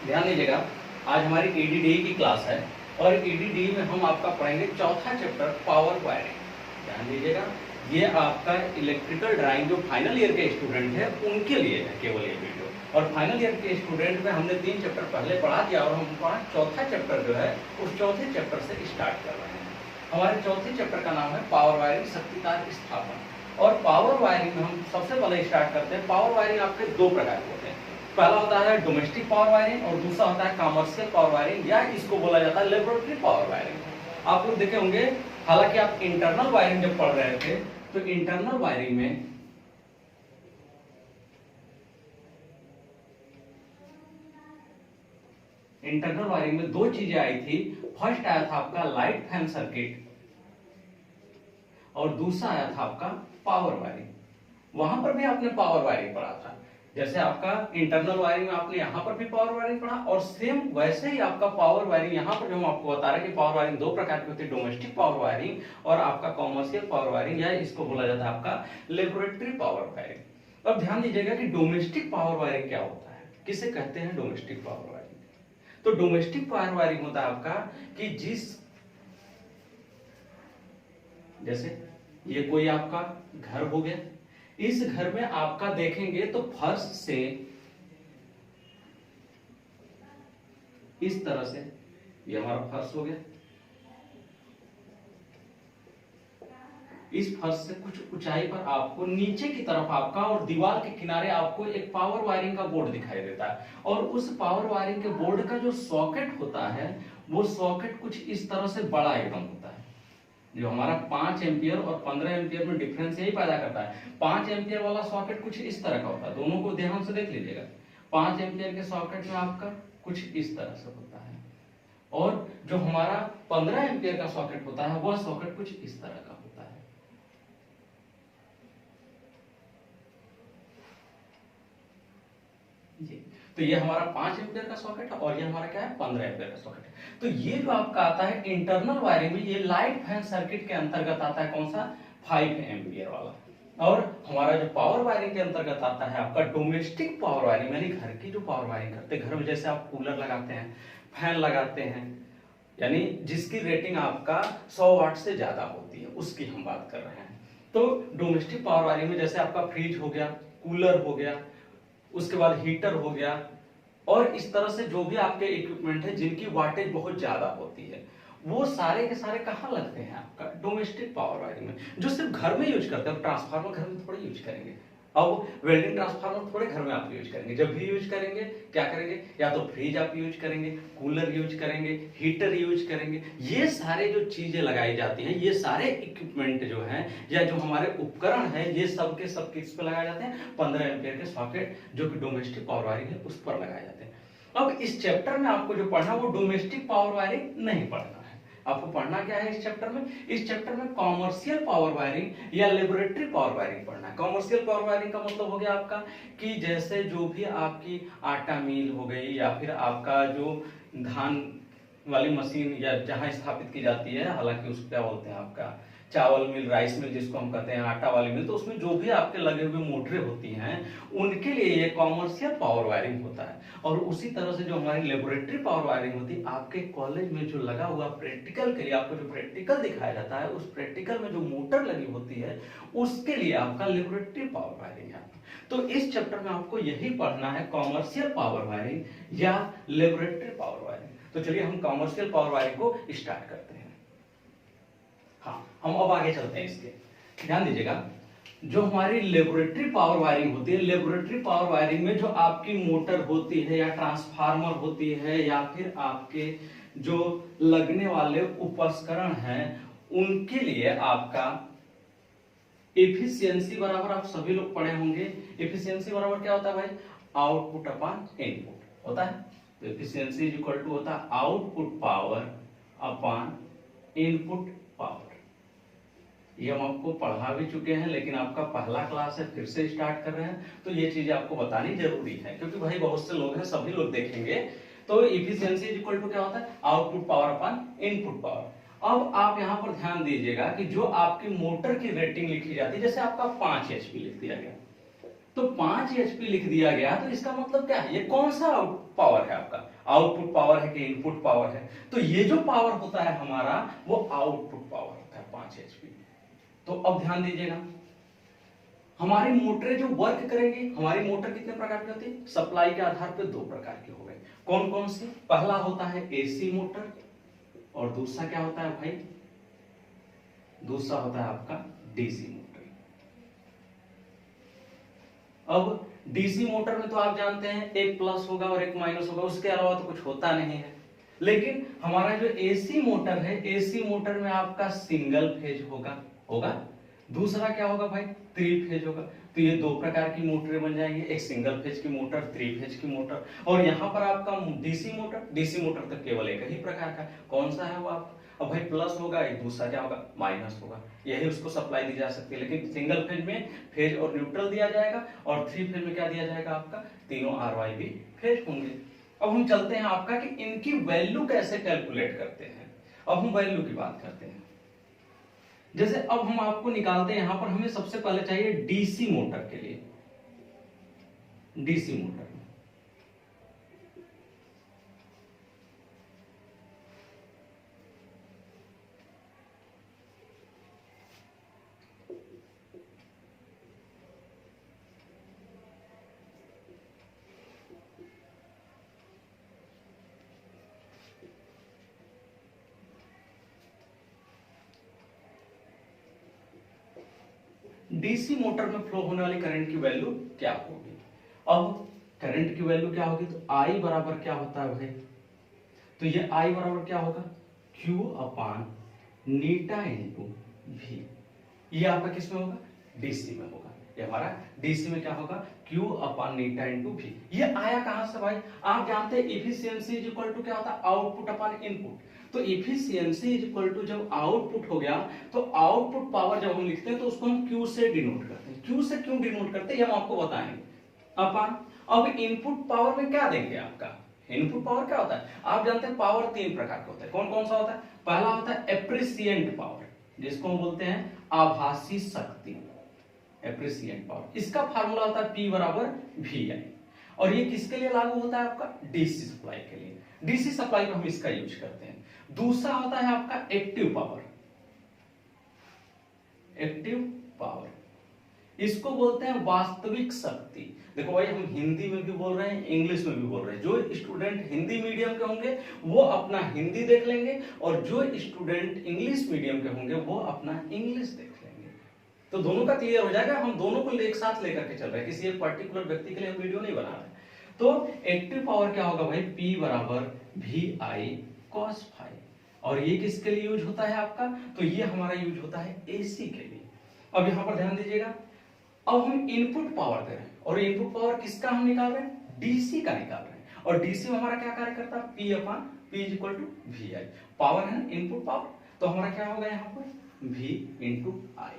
ध्यान दीजिएगा, आज हमारी ईडीडी की क्लास है और ईडीडी में हम आपका पढ़ेंगे चौथा चैप्टर पावर वायरिंग। ध्यान दीजिएगा, ये आपका इलेक्ट्रिकल ड्राइंग जो फाइनल ईयर के स्टूडेंट है उनके लिए है केवल ये वीडियो। और फाइनल ईयर के स्टूडेंट में हमने 3 चैप्टर पहले पढ़ा दिया और हम चौथा चैप्टर जो है उस चौथे चैप्टर से स्टार्ट कर रहे हैं। हमारे चौथे चैप्टर का नाम है पावर वायरिंग, शक्ति तार स्थापन। और पावर वायरिंग में हम सबसे पहले स्टार्ट करते हैं। पावर वायरिंग आपके 2 प्रकार के होते हैं। पहला होता है डोमेस्टिक पावर वायरिंग और दूसरा होता है कमर्शियल पावर वायरिंग, या इसको बोला जाता है लेबोरेटरी पावर वायरिंग। आप लोग देखे होंगे, हालांकि आप इंटरनल वायरिंग जब पढ़ रहे थे तो इंटरनल वायरिंग में में 2 चीजें आई थी। फर्स्ट आया था आपका लाइट फैन सर्किट और दूसरा आया था आपका पावर वायरिंग। वहां पर भी आपने पावर वायरिंग पढ़ा था। जैसे आपका इंटरनल वायरिंग में आपने यहां पर भी पावर वायरिंग पढ़ा, और सेम वैसे ही आपका पावर वायरिंग यहां पर जो हम आपको बता रहे हैं कि पावर वायरिंग 2 प्रकार की होती है, डोमेस्टिक पावर वायरिंग और आपका कॉमर्शियल पावर वायरिंग, या इसको बोला जाता है आपका लेबोरेटरी पावर वायरिंग। अब ध्यान दीजिएगा कि डोमेस्टिक पावर वायरिंग क्या होता है, किसे कहते हैं डोमेस्टिक पावर वायरिंग। तो डोमेस्टिक पावर वायरिंग होता है आपका कि जैसे ये कोई आपका घर हो गया, इस घर में आपका देखेंगे तो फर्श से इस तरह से, ये हमारा फर्श हो गया, इस फर्श से कुछ ऊंचाई पर आपको नीचे की तरफ आपका और दीवार के किनारे आपको एक पावर वायरिंग का बोर्ड दिखाई देता है। और उस पावर वायरिंग के बोर्ड का जो सॉकेट होता है वो सॉकेट कुछ इस तरह से बड़ा एकदम होता है। जो हमारा 5 एम्पियर और 15 एम्पियर में डिफरेंस यही पैदा करता है। 5 एम्पियर वाला सॉकेट कुछ इस तरह का होता है, दोनों को ध्यान से देख लीजिएगा। 5 एम्पियर के सॉकेट में आपका कुछ इस तरह से होता है, और जो हमारा 15 एम्पियर का सॉकेट होता है वह सॉकेट कुछ इस तरह का होता है। जी, तो ये हमारा 5 एम्पियर का सॉकेट है और ये हमारा क्या है, 15 एम्पियर का सॉकेट है। तो ये जो आपका आता है इंटरनल वायरिंग में, ये लाइट फैन सर्किट के अंतर्गत आता है। कौन सा, 5 एम्पियर वाला। और हमारा जो पावर वायरिंग के अंतर्गत आता है आपका डोमेस्टिक पावर वायरिंग, यानी घर की जो पावर वायरिंग करते हैं, घर में जैसे आप कूलर लगाते हैं, फैन लगाते हैं, यानी जिसकी रेटिंग आपका 100 वाट से ज्यादा होती है, उसकी हम बात कर रहे हैं। तो डोमेस्टिक पावर वायरिंग में जैसे आपका फ्रिज हो गया, कूलर हो गया, उसके बाद हीटर हो गया, और इस तरह से जो भी आपके इक्विपमेंट है जिनकी वाटेज बहुत ज्यादा होती है, वो सारे के सारे कहाँ लगते हैं आपका डोमेस्टिक पावर वायरिंग में, जो सिर्फ घर में यूज करते हैं। ट्रांसफार्मर घर में थोड़े यूज करेंगे, अब वेल्डिंग ट्रांसफार्मर थोड़े घर में आप यूज करेंगे। जब भी यूज करेंगे क्या करेंगे, या तो फ्रिज आप यूज करेंगे, कूलर यूज करेंगे, हीटर यूज करेंगे। ये सारे जो चीजें लगाई जाती हैं, ये सारे इक्विपमेंट जो हैं या जो हमारे उपकरण हैं, ये सब के सब किस पे लगाए जाते हैं, 15 एम्पियर के सॉकेट जो कि डोमेस्टिक पावर वायरिंग है उस पर लगाए जाते हैं। अब इस चैप्टर में आपको जो पढ़ना वो डोमेस्टिक पावर वायरिंग नहीं पढ़ना है। आपको पढ़ना क्या है इस चैप्टर में, इस चैप्टर में कॉमर्शियल पावर वायरिंग या लेबोरेटरी पावर वायरिंग पढ़ना है। कॉमर्शियल पावर वायरिंग का मतलब हो गया आपका कि जैसे जो भी आपकी आटा मिल हो गई, या फिर आपका जो धान वाली मशीन या जहां स्थापित की जाती है, हालांकि उसको क्या बोलते हैं आपका चावल मिल, राइस मिल जिसको हम कहते हैं, आटा वाली मिल, तो उसमें जो भी आपके लगे हुए मोटरें होती हैं उनके लिए ये कॉमर्शियल पावर वायरिंग होता है। और उसी तरह से जो हमारी लेबोरेटरी पावर वायरिंग होती है, आपके कॉलेज में जो लगा हुआ प्रैक्टिकल के लिए आपको जो प्रैक्टिकल दिखाया जाता है, उस प्रैक्टिकल में जो मोटर लगी होती है उसके लिए आपका लेबोरेटरी पावर वायरिंग है। तो इस चैप्टर में आपको यही पढ़ना है, कॉमर्शियल पावर वायरिंग या लेबोरेटरी पावर वायरिंग। तो चलिए हम कॉमर्शियल पावर वायरिंग को स्टार्ट करते हैं। हाँ, हम अब आगे चलते हैं इसके। ध्यान दीजिएगा, जो हमारी लेबोरेटरी पावर वायरिंग होती है, लेबोरेटरी पावर वायरिंग में जो आपकी मोटर होती है या ट्रांसफार्मर होती है या फिर आपके जो लगने वाले उपकरण हैं उनके लिए आपका एफिशिएंसी बराबर, आप सभी लोग पढ़े होंगे, एफिशिएंसी बराबर क्या होता है भाई, आउटपुट अपॉन इनपुट होता है। तो एफिशिएंसी इज इक्वल टू होता है output power upon input power. ये हम आपको पढ़ा भी चुके हैं, लेकिन आपका पहला क्लास है, फिर से स्टार्ट कर रहे हैं, तो ये चीजें आपको बतानी जरूरी है, क्योंकि भाई बहुत से लोग हैं, सभी लोग देखेंगे। तो एफिशिएंसी इज इक्वल टू क्या होता है, output power upon input power. अब आप यहां पर ध्यान दीजिएगा कि जो आपकी मोटर की रेटिंग लिखी जाती है, जैसे आपका 5 एचपी लिख दिया गया, तो 5 एचपी लिख दिया गया, तो इसका मतलब क्या है, ये कौन सा पावर है आपका, आउटपुट पावर है कि इनपुट पावर है। तो ये जो पावर होता है हमारा वो आउटपुट पावर होता है 5 HP। तो अब ध्यान दीजिएगा, हमारी मोटरें जो वर्क करेंगी, हमारी मोटर कितने प्रकार की होती है? सप्लाई के आधार पे 2 प्रकार की हो गई। कौन कौन सी? पहला होता है AC मोटर और दूसरा क्या होता है भाई? दूसरा होता है आपका DC मोटर। अब DC मोटर में तो आप जानते हैं एक प्लस होगा और एक माइनस होगा, उसके अलावा तो कुछ होता नहीं है। लेकिन हमारा जो AC मोटर है, AC मोटर में आपका सिंगल फेज होगा, दूसरा क्या होगा भाई? 3 फेज होगा। तो ये 2 प्रकार की मोटरें बन जाएंगी, एक सिंगल फेज की मोटर, 3 फेज की मोटर। और यहाँ पर आपका DC मोटर तो केवल एक ही प्रकार का, कौन सा है वो आपका? अब भाई प्लस होगा, एक दूसरा क्या होगा? माइनस होगा। यही उसको सप्लाई दी जा सकती है। लेकिन सिंगल फेज में फेज और न्यूट्रल दिया जाएगा, और 3 फेज में क्या दिया जाएगा आपका? तीनों RYB फेज होंगे। अब हम चलते हैं आपका कि इनकी वैल्यू कैसे कैलकुलेट करते हैं। अब हम वैल्यू की बात करते हैं। जैसे अब हम आपको निकालते हैं, यहां पर हमें सबसे पहले चाहिए DC मोटर के लिए, DC मोटर में DC मोटर में फ्लो होने वाली करंट की वैल्यू क्या होगी? अब करंट की वैल्यू क्या होगी? तो I बराबर क्या होता है भाई? तो ये I बराबर क्या होगा? Q अपान नीटा इंटू V। ये आपका किस में होगा? DC में होगा। ये हमारा DC में क्या होगा? Q अपान नीटा इंटू V। ये आया कहां से भाई? आप जानते हैं इफिशियंसी इज इक्वल टू क्या होता है? आउटपुट अपान इनपुट। तो इफिशियंसी इज इक्वल टू जब आउटपुट हो गया, तो आउटपुट पावर जब हम लिखते हैं तो उसको हम Q से डिनोट करते हैं। Q से क्यों डिनोट करते हैं ये हम आपको बताएंगे। अपान अब इनपुट पावर में क्या देंगे आपका? इनपुट पावर क्या होता है? आप जानते हैं पावर 3 प्रकार का होता है। कौन कौन सा होता है? पहला होता है एप्रिसिएंट पावर, जिसको हम बोलते हैं आभासी शक्ति, एप्रिसिएंट पावर। इसका फार्मूला होता है P बराबर VI। और ये किसके लिए लागू होता है? आपका DC सप्लाई के लिए। DC सप्लाई में हम इसका यूज करते हैं। दूसरा होता है आपका एक्टिव पावर, एक्टिव पावर, इसको बोलते हैं वास्तविक शक्ति। देखो भाई, हम हिंदी में भी बोल रहे हैं, इंग्लिश में भी बोल रहे हैं। जो स्टूडेंट हिंदी मीडियम के होंगे वो अपना हिंदी देख लेंगे, और जो स्टूडेंट इंग्लिश मीडियम के होंगे वो अपना इंग्लिश देख लेंगे। तो दोनों का क्लियर हो जाएगा। हम दोनों को एक साथ लेकर के चल रहे हैं, किसी एक पर्टिकुलर व्यक्ति के लिए हम वीडियो नहीं बना रहे। तो एक्टिव पावर क्या होगा भाई? P बराबर VI cos phi। और ये किसके लिए यूज होता है आपका? तो ये हमारा यूज होता है AC के लिए। अब यहां पर ध्यान दीजिएगा, अब हम इनपुट पावर दे रहे हैं, और इनपुट पावर किसका हम निकाल रहे हैं? DC का निकाल रहे हैं। और DC में हमारा क्या कार्य करता है? P upon P is equal to VI। Power है ना, इनपुट पावर। तो हमारा क्या होगा यहाँ पर? V into I।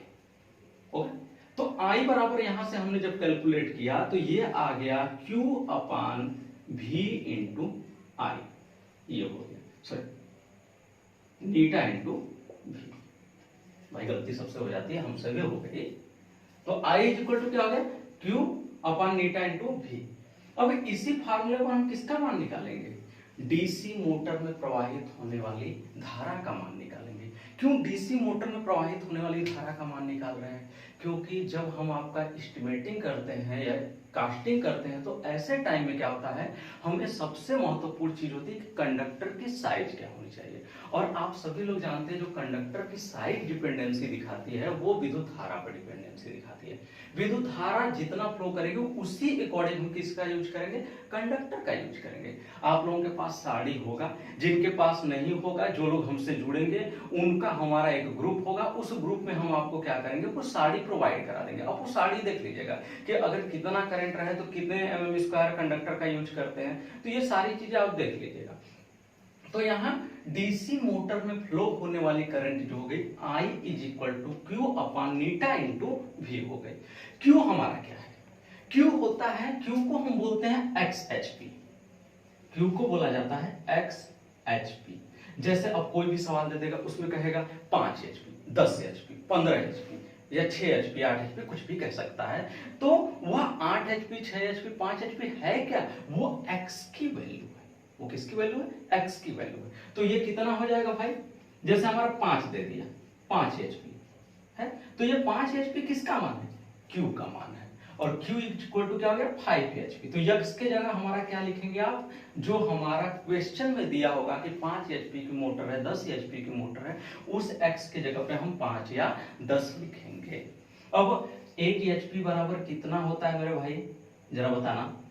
ओके, तो I बराबर यहां से हमने जब कैलकुलेट किया तो ये आ गया Q upon V into I। ये हो गया, सॉरी, नीटा इंटू V। भाई गलती सबसे हो जाती है, हमसे भी हो गई। तो I इज इक्वल टू क्या हो गया? Q अपान नीटा इंटू V। अब इसी फार्मूले को हम किसका मान निकालेंगे? DC मोटर में प्रवाहित होने वाली धारा का मान निकालेंगे। क्यों DC मोटर में प्रवाहित होने वाली धारा का मान निकाल रहे हैं? क्योंकि जब हम आपका एस्टिमेटिंग करते हैं या कास्टिंग करते हैं तो ऐसे टाइम में क्या होता है, हमें सबसे महत्वपूर्ण चीज होती है कि कंडक्टर की साइज क्या होनी चाहिए। और आप सभी लोग जानते हैं जो कंडक्टर की साइज डिपेंडेंसी दिखाती है वो विद्युत धारा पर डिपेंडेंसी दिखाती है। विद्युत धारा जितना फ्लो करेगी उसी अकॉर्डिंग हम किसका यूज करेंगे? कंडक्टर का यूज करेंगे। आप लोगों के पास साड़ी होगा, जिनके पास नहीं होगा, जो लोग हमसे जुड़ेंगे उनका हमारा एक ग्रुप होगा, उस ग्रुप में हम आपको क्या करेंगे? कुछ साड़ी प्रोवाइड करा देंगे। आप वो साड़ी देख लीजिएगा कि अगर कितना करंट रहे तो कितने mm² कंडक्टर का यूज करते हैं। तो ये सारी चीजें आप देख लीजिएगा। तो यहाँ DC मोटर में फ्लो होने वाली करंट जो हो गई I is equal to Q upon नीटा इंटू V हो गई। Q हमारा क्या है? Q होता है, Q को हम बोलते हैं XHP। Q को बोला जाता है XHP। जैसे अब कोई भी सवाल दे देगा उसमें कहेगा 5 HP, 10 HP, 15 HP, या 6 एचपी 8 एचपी कुछ भी कह सकता है, तो वह 8 एचपी 6 एचपी 5 एचपी है क्या, वो एक्स की वैल्यू है। वो किसकी वैल्यू है, एक्स की वैल्यू है। तो ये कितना हो जाएगा भाई, जैसे हमारा 5 दे दिया, 5 एचपी है, तो ये 5 एचपी किसका मान है, क्यू का मान है, और Q इक्वल टू क्या हो गया 5 एचपी। तो यक्स के जगह हमारा क्या लिखेंगे आप, जो हमारा क्वेश्चन में दिया होगा कि 5 एचपी की मोटर है, 10 एचपी की मोटर है, उस एक्स के जगह पे हम 5 या 10 लिखेंगे। अब 1 एचपी बराबर कितना होता है मेरे भाई, जरा बताना।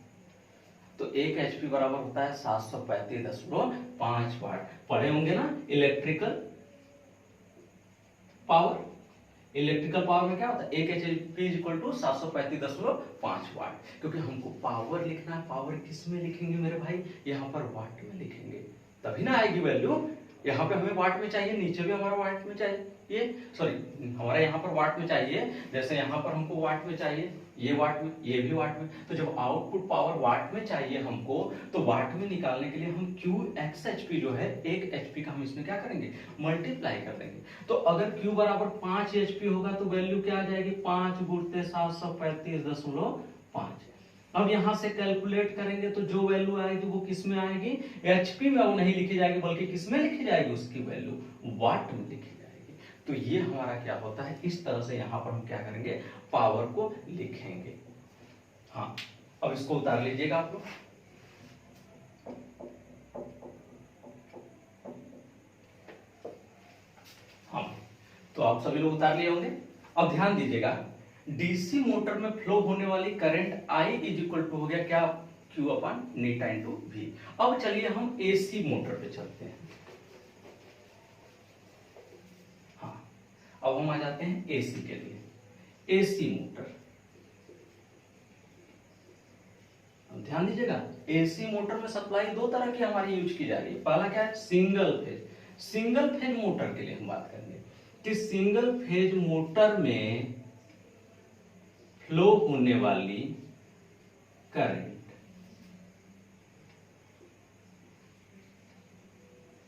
तो 1 एचपी बराबर होता है 735.5 वाट। पढ़े होंगे ना इलेक्ट्रिकल पावर, इलेक्ट्रिकल पावर में क्या होता है 1 एचपी इक्वल टू 735.5 वाट। क्योंकि हमको पावर लिखना है, पावर किस में लिखेंगे मेरे भाई, यहाँ पर वाट में लिखेंगे, तभी ना आएगी वैल्यू। यहाँ पे हमें वाट में चाहिए, नीचे भी हमारा वाट में चाहिए, ये सॉरी हमारा यहाँ पर वाट में चाहिए, जैसे यहाँ पर हमको वाट में चाहिए, ये वाट में, ये भी वाट में। तो जब आउटपुट पावर वाट में चाहिए हमको, तो वाट में निकालने के लिए हम क्यू एक्स एचपी जो है 1 एचपी का हम इसमें क्या करेंगे, मल्टीप्लाई कर देंगे। तो अगर Q बराबर 5 एचपी होगा तो वैल्यू क्या आ जाएगी, 5 गुणते 735.5। अब यहां से कैलकुलेट करेंगे तो जो वैल्यू आएगी वो किस में आएगी, एचपी में वो नहीं लिखी जाएगी, बल्कि किस में लिखी जाएगी, उसकी वैल्यू वाट में लिखी जाएगी। तो ये हमारा क्या होता है, इस तरह से यहां पर हम क्या करेंगे, पावर को लिखेंगे। हाँ, अब इसको उतार लीजिएगा आप लोग। हाँ, तो आप सभी लोग उतार लिए होंगे। अब ध्यान दीजिएगा, डीसी मोटर में फ्लो होने वाली current I is equal to हो गया क्या, Q अपन नीटा इंटू V। अब चलिए हम एसी मोटर पे चलते हैं। हाँ, अब हम आ जाते हैं एसी के लिए। एसी मोटर, ध्यान दीजिएगा, एसी मोटर में सप्लाई दो तरह की हमारी यूज की जा रही है। पहला क्या है, single phase. Single phase motor के लिए हम बात करेंगे कि सिंगल फेज मोटर में फ्लो होने वाली करंट,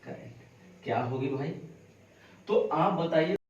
करंट क्या होगी भाई, तो आप बताइए।